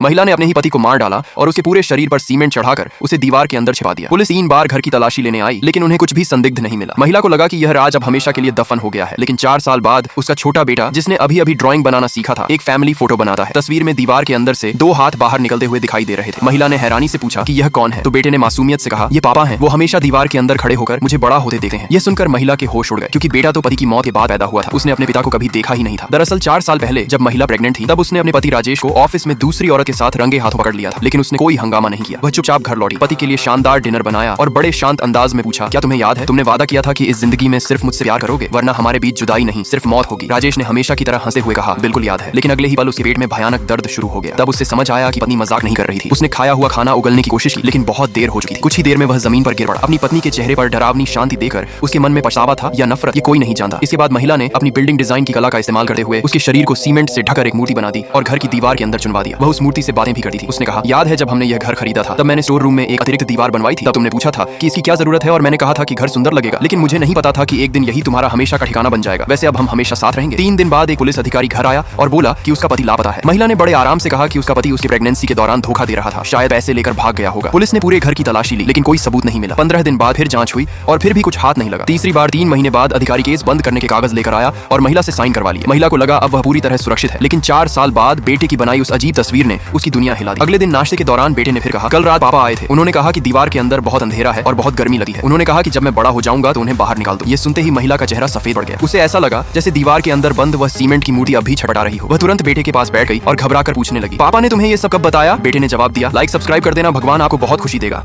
महिला ने अपने ही पति को मार डाला और उसके पूरे शरीर पर सीमेंट चढ़ाकर उसे दीवार के अंदर छिपा दिया। पुलिस 3 बार घर की तलाशी लेने आई, लेकिन उन्हें कुछ भी संदिग्ध नहीं मिला। महिला को लगा कि यह राज अब हमेशा के लिए दफन हो गया है। लेकिन 4 साल बाद उसका छोटा बेटा, जिसने अभी अभी ड्राइंग बनाना सीखा था, एक फैमिली फोटो बनाता है। तस्वीर में दीवार के अंदर से 2 हाथ बाहर निकलते हुए दिखाई दे रहे थे। महिला ने हैरानी से पूछा कि यह कौन है, तो बेटे ने मासूमियत से कहा, ये पापा हैं, वो हमेशा दीवार के अंदर खड़े होकर मुझे बड़ा होते देखते हैं। यह सुनकर महिला के होश उड़ गए, क्योंकि बेटा तो पति की मौत के बाद पैदा हुआ था। उसने अपने पिता को कभी देखा ही नहीं था। दरअसल 4 साल पहले जब महिला प्रेग्नेंट थी, तब उसने अपने पति राजेश को ऑफिस में दूसरी औरत के साथ रंगे हाथों पकड़ लिया था, लेकिन उसने कोई हंगामा नहीं किया। वह चुपचाप घर लौटी, पति के लिए शानदार डिनर बनाया और बड़े शांत अंदाज में पूछा, क्या तुम्हें याद है, तुमने वादा किया था कि इस जिंदगी में सिर्फ मुझसे प्यार करोगे, वरना हमारे बीच जुदाई नहीं, सिर्फ मौत होगी। राजेश ने हमेशा की तरह हंसते हुए कहा, बिल्कुल याद है। लेकिन अगले ही पल उसके पेट में भयानक दर्द शुरू हो गया। तब उससे समझ आया कि पत्नी मजाक नहीं कर रही थी। उसने खाया हुआ खाना उगलने की कोशिश की, लेकिन बहुत देर हो चुकी थी। कुछ ही देर में वह जमीन पर गिर पड़ा। अपनी पत्नी के चेहरे पर डरावनी शांति देखकर उसके मन में पछतावा था या नफरत, ये कोई नहीं जानता। इसके बाद महिला ने अपनी बिल्डिंग डिजाइन की कला का इस्तेमाल करते हुए उसके शरीर को सीमेंट से ढककर एक मूर्ति बना दी और घर की दीवार के अंदर चुनवा दिया। वह उस मूर्ति से बातें भी करती थी। उसने कहा, याद है जब हमने यह घर खरीदा था, तब मैंने स्टोर रूम में एक अतिरिक्त दीवार बनवाई थी। तब तुमने पूछा था कि इसकी क्या जरूरत है और मैंने कहा था कि घर सुंदर लगेगा, लेकिन मुझे नहीं पता था कि एक दिन यही तुम्हारा हमेशा का ठिकाना बन जाएगा। वैसे अब हम हमेशा साथ रहेंगे। 3 दिन बाद एक पुलिस अधिकारी घर आया और बोला कि उसका पति लापता है। महिला ने बड़े आराम से कहा कि उसका पति उसकी प्रेगनेंसी के दौरान धोखा दे रहा था, शायद पैसे लेकर भाग गया होगा। पुलिस ने पूरे घर की तलाशी ली, लेकिन कोई सबूत नहीं मिला। 15 दिन बाद फिर जांच हुई और फिर भी कुछ हाथ नहीं लगा। तीसरी बार 3 महीने बाद अधिकारी केस बंद करने के कागज लेकर आया और महिला से साइन करवा लिए। महिला को लगा अब वह पूरी तरह सुरक्षित है, लेकिन 4 साल बाद बेटे की बनाई उस अजीब तस्वीर ने उसकी दुनिया हिला दी। अगले दिन नाश्ते के दौरान बेटे ने फिर कहा, कल रात पापा आए थे, उन्होंने कहा कि दीवार के अंदर बहुत अंधेरा है और बहुत गर्मी लगी है। उन्होंने कहा कि जब मैं बड़ा हो जाऊंगा तो उन्हें बाहर निकाल दो। ये सुनते ही महिला का चेहरा सफेद पड़ गया। उसे ऐसा लगा जैसे दीवार के अंदर बंद वह सीमेंट की मूर्ति अभी छटपटा रही हो। वह तुरंत बेटे के पास बैठ गई और घबराकर पूछने लगी, पापा ने तुम्हें ये सब कब बताया? बेटे ने जवाब दिया, लाइक सब्सक्राइब कर देना, भगवान आपको बहुत खुशी देगा।